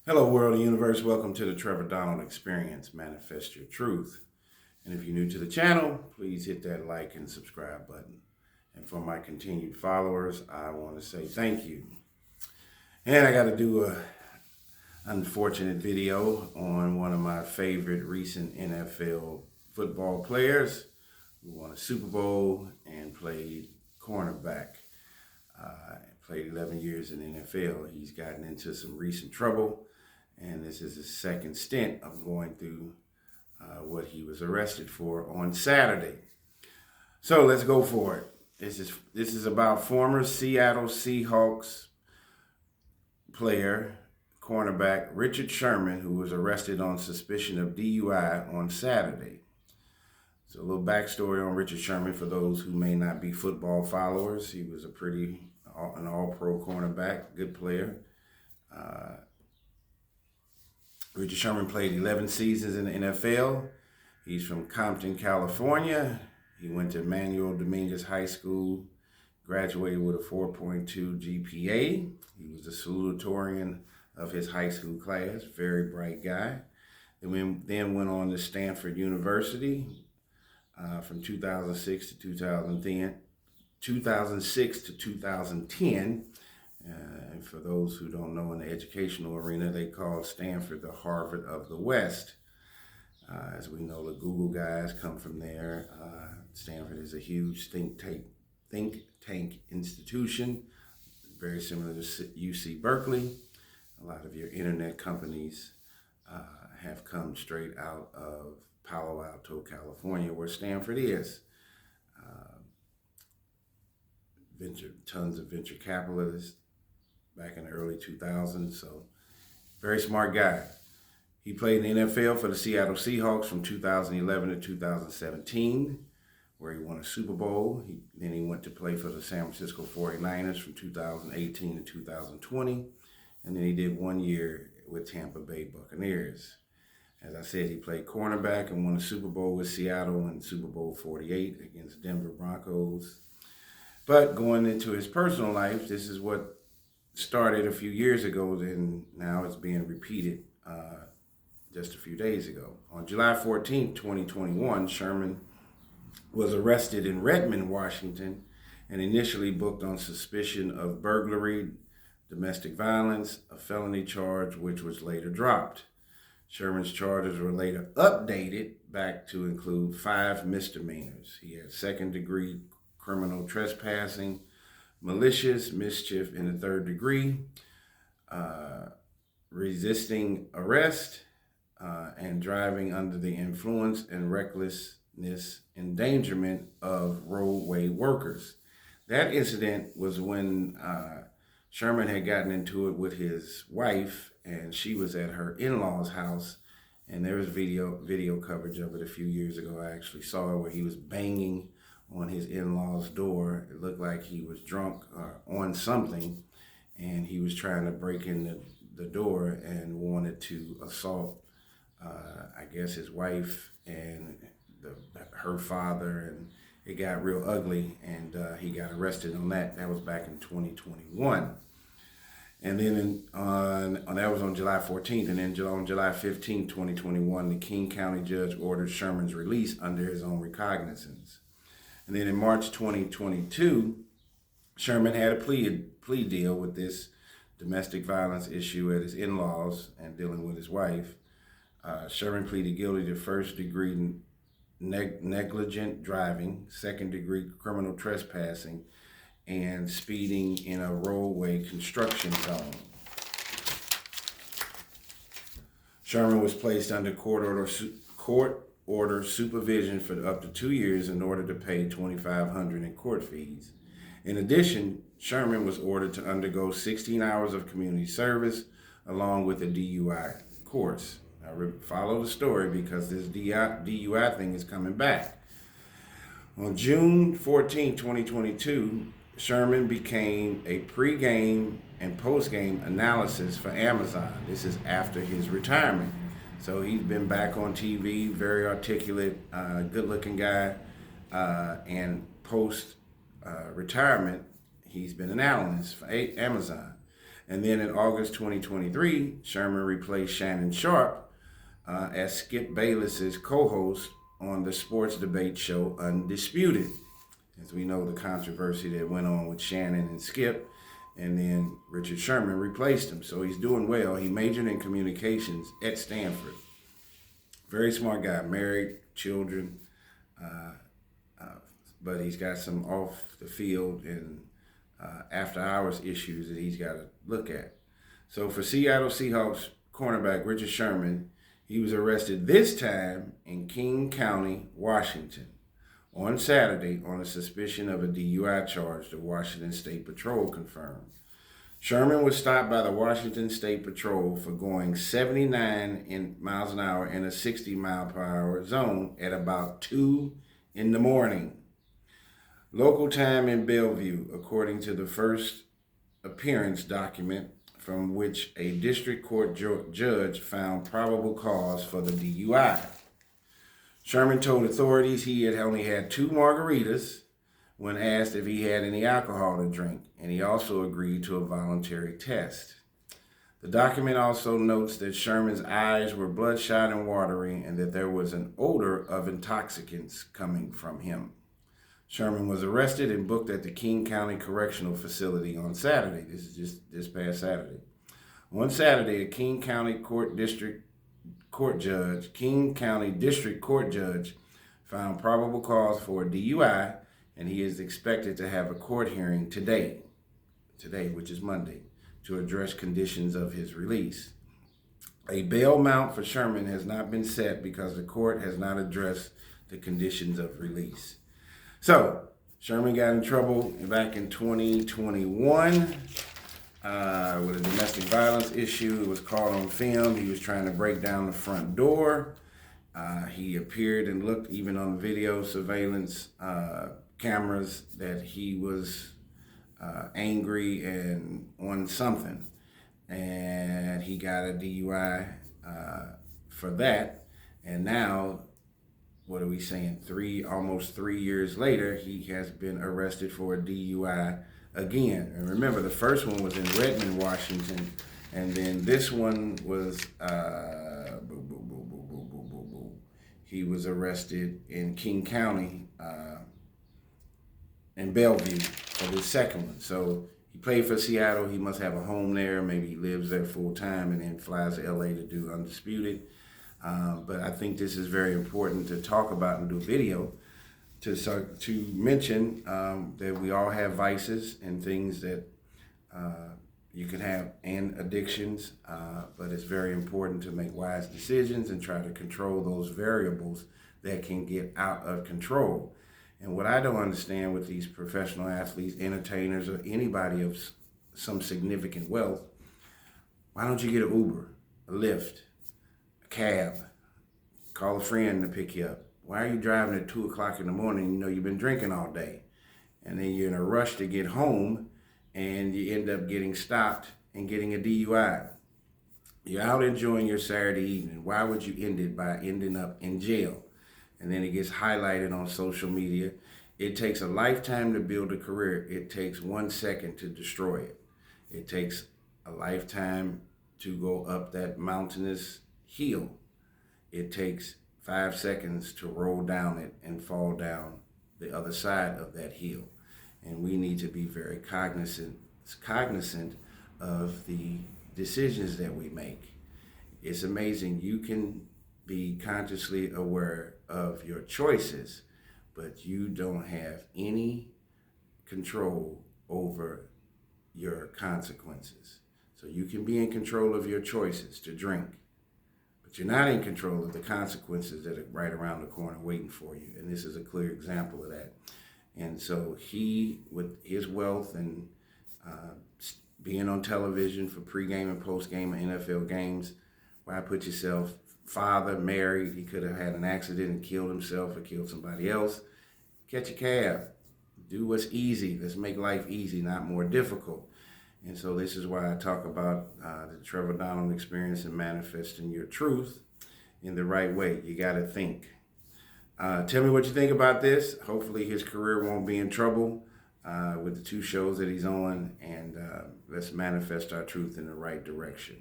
Hello, world and universe. Welcome to the Trevor Donald Experience. Manifest your truth. And if you're new to the channel, please hit that like and subscribe button. And for my continued followers, I want to say thank you. And I got to do a unfortunate video on one of my favorite recent NFL football players who won a Super Bowl and played cornerback. Played 11 years in the NFL. He's gotten into some recent trouble, and this is his second stint of going through what he was arrested for on Saturday. So let's go for it. This is about former Seattle Seahawks player, cornerback Richard Sherman, who was arrested on suspicion of DUI on Saturday. So a little backstory on Richard Sherman for those who may not be football followers. He was an all-pro cornerback, good player. Richard Sherman played 11 seasons in the NFL. He's from Compton, California. He went to Manuel Dominguez High School, graduated with a 4.2 GPA. He was the salutatorian of his high school class, very bright guy. Then went on to Stanford University from 2006 to 2010. 2006 to 2010. And for those who don't know, in the educational arena, they call Stanford the Harvard of the West. As we know, the Google guys come from there. Stanford is a huge think tank institution, very similar to UC Berkeley. A lot of your internet companies have come straight out of Palo Alto, California, where Stanford is. Tons of venture capitalists back in the early 2000s. So very smart guy. He played in the NFL for the Seattle Seahawks from 2011 to 2017, where he won a Super Bowl. Then he went to play for the San Francisco 49ers from 2018 to 2020. And then he did 1 year with Tampa Bay Buccaneers. As I said, he played cornerback and won a Super Bowl with Seattle in Super Bowl 48 against Denver Broncos. But going into his personal life, this is what started a few years ago, and now it's being repeated just a few days ago. On July 14, 2021, Sherman was arrested in Redmond, Washington, and initially booked on suspicion of burglary, domestic violence, a felony charge, which was later dropped. Sherman's charges were later updated back to include 5 misdemeanors. He had second-degree criminal trespassing, malicious mischief in the 3rd degree, resisting arrest, and driving under the influence and recklessness endangerment of roadway workers. That incident was when Sherman had gotten into it with his wife, and she was at her in-laws' house, and there was video coverage of it a few years ago. I actually saw it where he was banging on his in-laws' door. It looked like he was drunk on something, and he was trying to break in the door and wanted to assault, I guess, his wife and her father, and it got real ugly, and he got arrested on that. That was back in 2021. And then that was on July 14th, and then on July 15th, 2021, the King County judge ordered Sherman's release under his own recognizance. And then in March 2022, Sherman had a plea deal with this domestic violence issue at his in-laws and dealing with his wife. Sherman pleaded guilty to first-degree negligent driving, second-degree criminal trespassing, and speeding in a roadway construction zone. Sherman was placed under court order supervision for up to 2 years in order to pay $2,500 in court fees. In addition, Sherman was ordered to undergo 16 hours of community service along with a DUI course. Now, follow the story because this DUI thing is coming back. On June 14, 2022, Sherman became a pre-game and post-game analysis for Amazon. This is after his retirement. So he's been back on TV, very articulate, good-looking guy, and post-retirement, he's been an analyst for Amazon. And then in August 2023, Sherman replaced Shannon Sharp as Skip Bayless's co-host on the sports debate show Undisputed. As we know, the controversy that went on with Shannon and Skip, and then Richard Sherman replaced him. So he's doing well. He majored in communications at Stanford. Very smart guy, married, children, but he's got some off the field and after hours issues that he's got to look at. So for Seattle Seahawks cornerback Richard Sherman, he was arrested this time in King County, Washington, on Saturday on a suspicion of a DUI charge, the Washington State Patrol confirmed. Sherman was stopped by the Washington State Patrol for going 79 miles an hour in a 60 mile per hour zone at about 2 in the morning. Local time in Bellevue, according to the first appearance document from which a district court judge found probable cause for the DUI. Sherman told authorities he had only had 2 margaritas when asked if he had any alcohol to drink, and he also agreed to a voluntary test. The document also notes that Sherman's eyes were bloodshot and watery and that there was an odor of intoxicants coming from him. Sherman was arrested and booked at the King County Correctional Facility on Saturday. This is just this past Saturday. On Saturday, a King County District Court Judge found probable cause for a DUI, and he is expected to have a court hearing today, which is Monday, to address conditions of his release. A bail amount for Sherman has not been set because the court has not addressed the conditions of release. So, Sherman got in trouble back in 2021 with a domestic violence issue. It was caught on film. He was trying to break down the front door. He appeared and looked, even on video surveillance cameras, that he was angry and on something. And he got a DUI for that. And now, what are we saying? Almost 3 years later, he has been arrested for a DUI again. And remember, the first one was in Redmond, Washington, and then this one was he was arrested in King County in Bellevue for the second one. So he played for Seattle. He must have a home there. Maybe he lives there full time and then flies to LA to do Undisputed. But I think this is very important to talk about and do a video to mention that we all have vices and things that you can have, and addictions, but it's very important to make wise decisions and try to control those variables that can get out of control. And what I don't understand with these professional athletes, entertainers, or anybody of some significant wealth, why don't you get an Uber, a Lyft, a cab, call a friend to pick you up? Why are you driving at 2 o'clock in the morning? You know you've been drinking all day. And then you're in a rush to get home and you end up getting stopped and getting a DUI. You're out enjoying your Saturday evening. Why would you end it by ending up in jail? And then it gets highlighted on social media. It takes a lifetime to build a career. It takes 1 second to destroy it. It takes a lifetime to go up that mountainous hill. It takes 5 seconds to roll down it and fall down the other side of that hill. And we need to be very cognizant of the decisions that we make. It's amazing. You can be consciously aware of your choices, but you don't have any control over your consequences. So you can be in control of your choices to drink, but you're not in control of the consequences that are right around the corner waiting for you. And this is a clear example of that. And so he, with his wealth and being on television for pregame and postgame of NFL games, why put yourself, father, married, he could have had an accident and killed himself or killed somebody else. Catch a cab. Do what's easy. Let's make life easy, not more difficult. And so this is why I talk about the Trevor Donald experience and manifesting your truth in the right way. You got to think. Tell me what you think about this. Hopefully his career won't be in trouble. with the two shows that he's on, and let's manifest our truth in the right direction.